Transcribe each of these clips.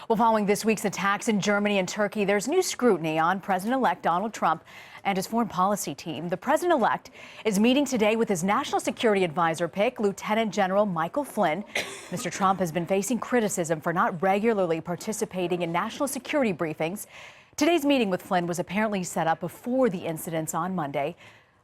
Well, following this week's attacks in Germany and Turkey, there's new scrutiny on President-elect Donald Trump and his foreign policy team. The president-elect is meeting today with his national security advisor pick, Lieutenant General Michael Flynn. Mr. Trump has been facing criticism for not regularly participating in national security briefings. Today's meeting with Flynn was apparently set up before the incidents on Monday.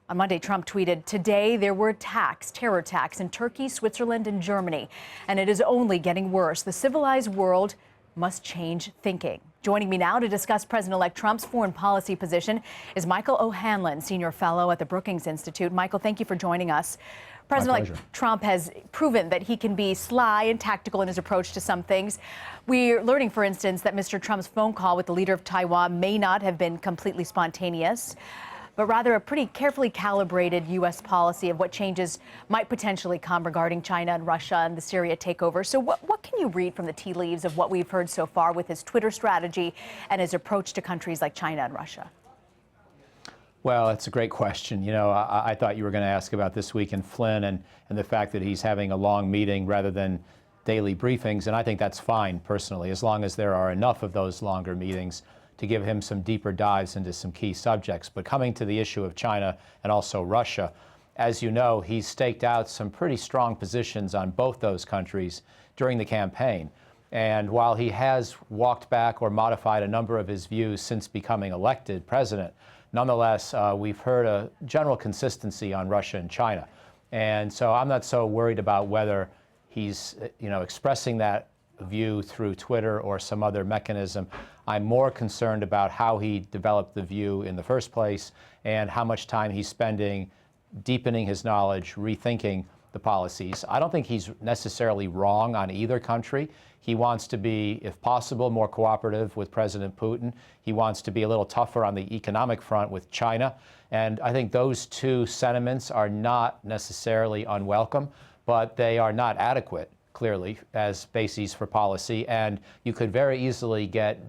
On Monday, Trump tweeted, "Today there were terror attacks in Turkey, Switzerland, and Germany, and it is only getting worse. The civilized world must change thinking." Joining me now to discuss President-elect Trump's foreign policy position is Michael O'Hanlon, senior fellow at the Brookings Institute. Michael, thank you for joining us. President-elect Trump has proven that he can be sly and tactical in his approach to some things. We're learning, for instance, that Mr. Trump's phone call with the leader of Taiwan may not have been completely spontaneous, but rather a pretty carefully calibrated U.S. policy of what changes might potentially come regarding China and Russia and the Syria takeover. So what can you read from the tea leaves of what we've heard so far with his Twitter strategy and his approach to countries like China and Russia? Well, it's a great question. You know, I thought you were going to ask about this week in Flynn and the fact that he's having a long meeting rather than daily briefings, and I think that's fine, personally, as long as there are enough of those longer meetings to give him some deeper dives into some key subjects. But coming to the issue of China and also Russia, as you know, he's staked out some pretty strong positions on both those countries during the campaign. And while he has walked back or modified a number of his views since becoming elected president, nonetheless, we've heard a general consistency on Russia and China. And so I'm not so worried about whether he's, expressing that view through Twitter or some other mechanism. I'm more concerned about how he developed the view in the first place and how much time he's spending deepening his knowledge, rethinking the policies. I don't think he's necessarily wrong on either country. He wants to be, if possible, more cooperative with President Putin. He wants to be a little tougher on the economic front with China. And I think those two sentiments are not necessarily unwelcome, but they are not adequate, clearly, as bases for policy. And you could very easily get,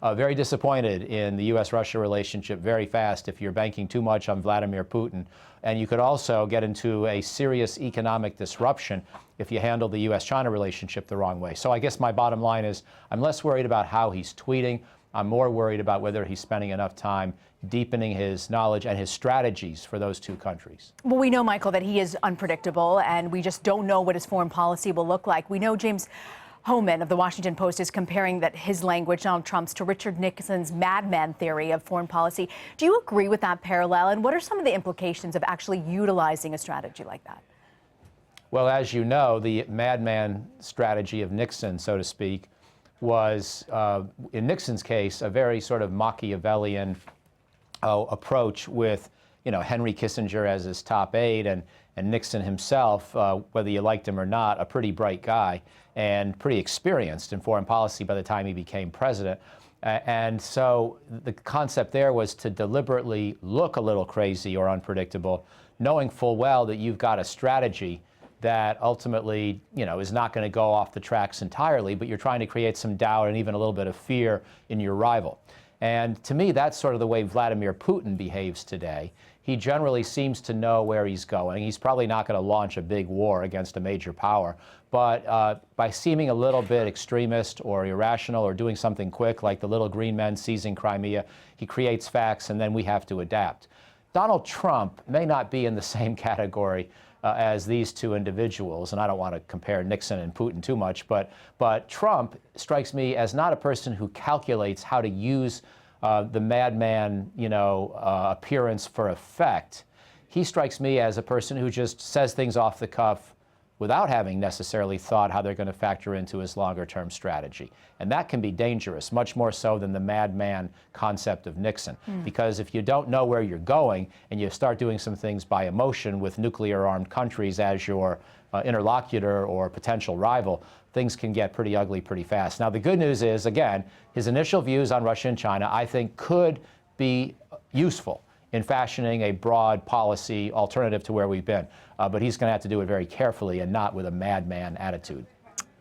very disappointed in the U.S.-Russia relationship very fast if you're banking too much on Vladimir Putin. And you could also get into a serious economic disruption if you handle the U.S.-China relationship the wrong way. So I guess my bottom line is I'm less worried about how he's tweeting. I'm more worried about whether he's spending enough time deepening his knowledge and his strategies for those two countries. Well, we know, Michael, that he is unpredictable, and we just don't know what his foreign policy will look like. We know James Hohmann of the Washington Post is comparing that his language, Donald Trump's, to Richard Nixon's madman theory of foreign policy. Do you agree with that parallel, and what are some of the implications of actually utilizing a strategy like that? Well, as you know, the madman strategy of Nixon, so to speak, was, in Nixon's case, a very sort of Machiavellian approach with, Henry Kissinger as his top aide and Nixon himself, whether you liked him or not, a pretty bright guy and pretty experienced in foreign policy by the time he became president. And so the concept there was to deliberately look a little crazy or unpredictable, knowing full well that you've got a strategy that ultimately, is not going to go off the tracks entirely, but you're trying to create some doubt and even a little bit of fear in your rival. And to me, that's sort of the way Vladimir Putin behaves today. He generally seems to know where he's going. He's probably not going to launch a big war against a major power, but by seeming a little bit extremist or irrational or doing something quick, like the little green men seizing Crimea, he creates facts and then we have to adapt. Donald Trump may not be in the same category as these two individuals, and I don't want to compare Nixon and Putin too much, but Trump strikes me as not a person who calculates how to use the madman, appearance for effect. He strikes me as a person who just says things off the cuff without having necessarily thought how they're going to factor into his longer-term strategy. And that can be dangerous, much more so than the madman concept of Nixon. Because if you don't know where you're going and you start doing some things by emotion with nuclear-armed countries as your interlocutor or potential rival, things can get pretty ugly pretty fast. Now, the good news is, again, his initial views on Russia and China, I think, could be useful in fashioning a broad policy alternative to where we've been. But he's going to have to do it very carefully and not with a madman attitude.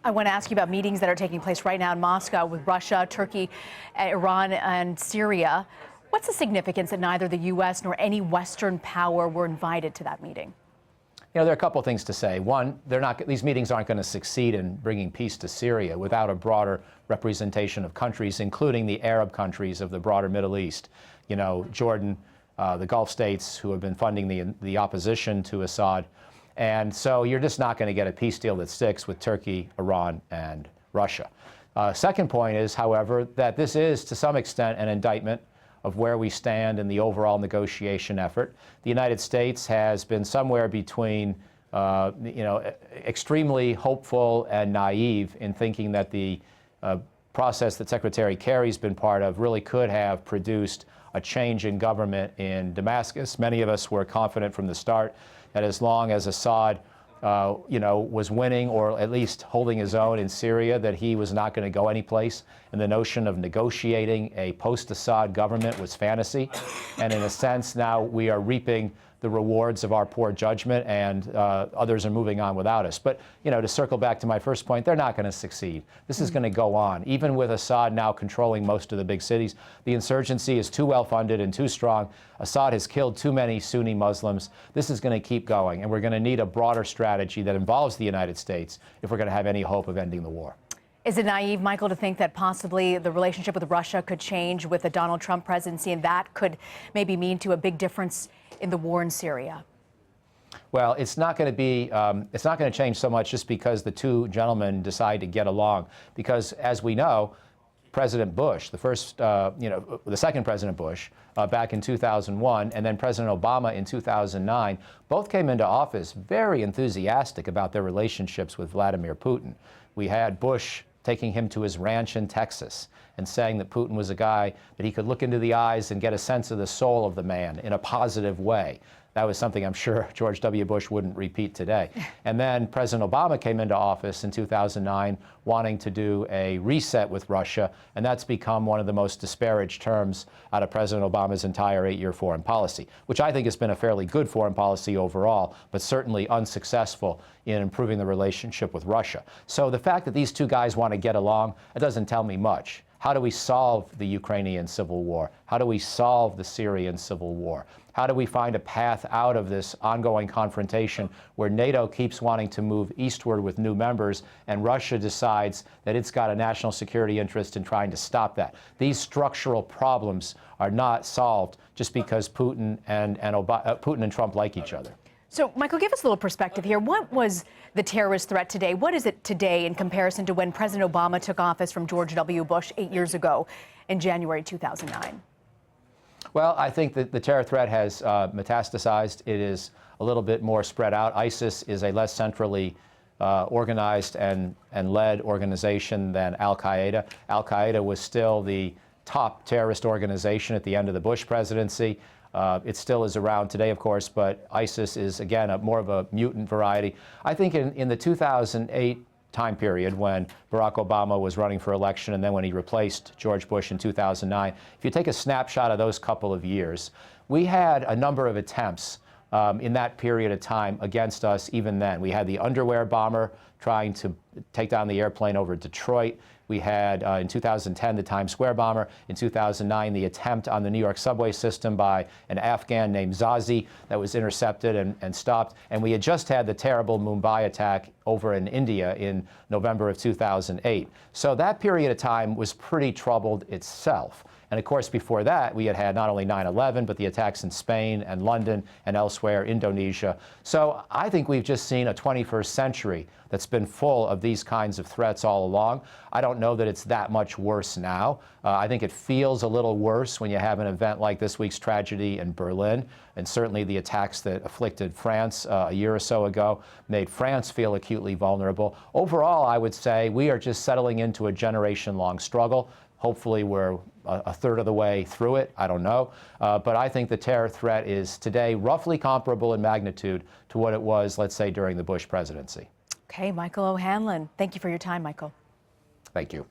I want to ask you about meetings that are taking place right now in Moscow with Russia, Turkey, Iran, and Syria. What's the significance that neither the U.S. nor any Western power were invited to that meeting? there are a couple things to say. One, these meetings aren't going to succeed in bringing peace to Syria without a broader representation of countries, including the Arab countries of the broader Middle East. Jordan, the Gulf states who have been funding the opposition to Assad. And so you're just not going to get a peace deal that sticks with Turkey, Iran, and Russia. Second point is, however, that this is to some extent an indictment of where we stand in the overall negotiation effort. The United States has been somewhere between extremely hopeful and naive in thinking that the process that Secretary Kerry's been part of really could have produced a change in government in Damascus. Many of us were confident from the start that as long as Assad was winning or at least holding his own in Syria, that he was not going to go anyplace. And the notion of negotiating a post-Assad government was fantasy. And in a sense, now we are reaping the rewards of our poor judgment, and others are moving on without us. But, to circle back to my first point, they're not going to succeed. This is going to go on. Even with Assad now controlling most of the big cities, the insurgency is too well funded and too strong. Assad has killed too many Sunni Muslims. This is going to keep going, and we're going to need a broader strategy that involves the United States if we're going to have any hope of ending the war. Is it naive, Michael, to think that possibly the relationship with Russia could change with the Donald Trump presidency, and that could maybe mean to a big difference in the war in Syria? Well, it's not going to change so much just because the two gentlemen decide to get along. Because, as we know, President Bush, the second President Bush, back in 2001, and then President Obama in 2009, both came into office very enthusiastic about their relationships with Vladimir Putin. We had Bush taking him to his ranch in Texas and saying that Putin was a guy that he could look into the eyes and get a sense of the soul of the man in a positive way. That was something I'm sure George W. Bush wouldn't repeat today. And then President Obama came into office in 2009 wanting to do a reset with Russia, and that's become one of the most disparaged terms out of President Obama's entire 8-year foreign policy, which I think has been a fairly good foreign policy overall, but certainly unsuccessful in improving the relationship with Russia. So the fact that these two guys want to get along, it doesn't tell me much. How do we solve the Ukrainian civil war? How do we solve the Syrian civil war? How do we find a path out of this ongoing confrontation where NATO keeps wanting to move eastward with new members and Russia decides that it's got a national security interest in trying to stop that? These structural problems are not solved just because Putin and Trump like each other. So, Michael, give us a little perspective here. What was the terrorist threat today? What is it today in comparison to when President Obama took office from George W. Bush 8 years ago in January 2009? Well, I think that the terror threat has metastasized. It is a little bit more spread out. ISIS is a less centrally organized and led organization than al-Qaeda. Al-Qaeda was still the top terrorist organization at the end of the Bush presidency. It still is around today, of course, but ISIS is, again, more of a mutant variety. I think in the 2008 time period when Barack Obama was running for election and then when he replaced George Bush in 2009, if you take a snapshot of those couple of years, we had a number of attempts in that period of time against us even then. We had the underwear bomber trying to take down the airplane over Detroit. We had, in 2010, the Times Square bomber. In 2009, the attempt on the New York subway system by an Afghan named Zazi that was intercepted and stopped. And we had just had the terrible Mumbai attack over in India in November of 2008. So that period of time was pretty troubled itself. And of course, before that, we had not only 9/11, but the attacks in Spain and London and elsewhere, Indonesia. So I think we've just seen a 21st century that's been full of these kinds of threats all along. I don't know that it's that much worse now. I think it feels a little worse when you have an event like this week's tragedy in Berlin, and certainly the attacks that afflicted France a year or so ago made France feel acutely vulnerable. Overall, I would say we are just settling into a generation-long struggle. Hopefully we're a third of the way through it. I don't know. But I think the terror threat is today roughly comparable in magnitude to what it was, let's say, during the Bush presidency. Okay, Michael O'Hanlon. Thank you for your time, Michael. Thank you.